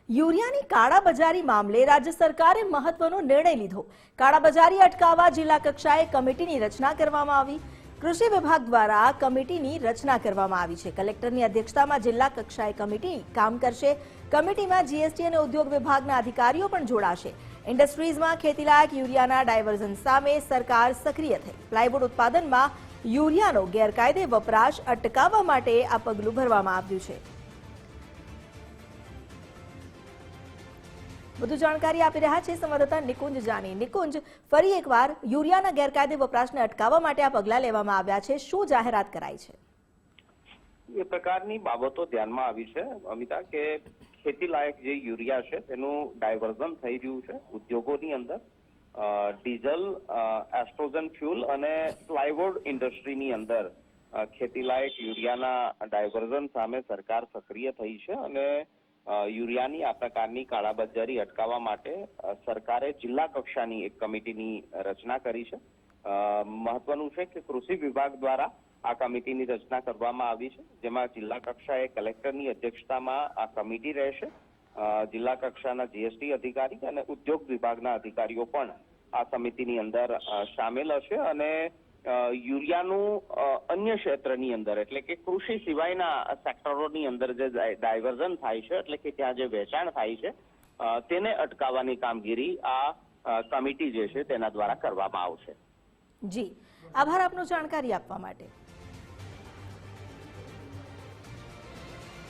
યુરિયાની કાળાબજારી મામલે રાજ્ય સરકારે મહત્વનો નિર્ણય લીધો। કાળાબજારી અટકાવવા જિલ્લા કક્ષાએ કમિટીની રચના કરવામાં આવી। કૃષિ વિભાગ દ્વારા કમિટીની રચના કરવામાં આવી છે। કલેક્ટરની અધ્યક્ષતામાં જિલ્લા કક્ષાએ કમિટી કામ કરશે। કમિટીમાં જીએસટી અને ઉદ્યોગ વિભાગના અધિકારીઓ પણ જોડાશે। ઇન્ડસ્ટ્રીઝમાં ખેતીલાયક યુરિયાના ડાયવર્ઝન સામે સરકાર સક્રિય થઈ। પ્લાયવુડ ઉત્પાદનમાં યુરિયાનો ગેરકાયદે વપરાશ અટકાવવા માટે આ પગલું ભરવામાં આવ્યું છે। વધુ જાણકારી આપી રહ્યા છે સંવાદદાતા નિકુંજ જાની। નિકુંજ, ફરી એકવાર યુરિયાના ગેરકાયદે વપરાશને અટકાવવા માટે આ પગલાં લેવામાં આવ્યા છે। શું જાહેરાત કરાઈ છે? એ પ્રકારની બાબતો ધ્યાનમાં આવી છે અમિતા કે ખેતી લાયક જે યુરિયા છે તેનું ડાયવર્ઝન થઈ રહ્યું છે ઉદ્યોગોની અંદર। ડીઝલ, એસ્ટ્રોજન ફ્યુલ અને પ્લાયવુડ ઇન્ડસ્ટ્રીની અંદર ખેતી લાયક યુરિયાના ડાયવર્ઝન સામે સરકાર સક્રિય થઈ છે અને યુરિયાની આ પ્રકારની કાળાબજારી અટકાવવા માટે સરકારે જિલ્લા કક્ષાની એક કમિટીની રચના કરી છે। મહત્વનું છે કે કૃષિ વિભાગ દ્વારા આ કમિટીની રચના કરવામાં આવી છે, જેમાં જિલ્લા કક્ષાએ કલેક્ટરની અધ્યક્ષતામાં આ કમિટી રહેશે। જિલ્લા કક્ષાના જીએસટી અધિકારી અને ઉદ્યોગ વિભાગના અધિકારીઓ પણ આ સમિતિની અંદર સામેલ હશે અને યુરિયાનું અન્ય ક્ષેત્રની અંદર એટલે કે કૃષિ સિવાયના સેક્ટરોની અંદર જે ડાયવર્ઝન થાય છે એટલે કે ત્યાં જે વેચાણ થાય છે તેને અટકાવવાની કામગીરી આ કમિટી જે છે તેના દ્વારા કરવામાં આવશે। જી, આભાર આપનો જાણકારી આપવા માટે।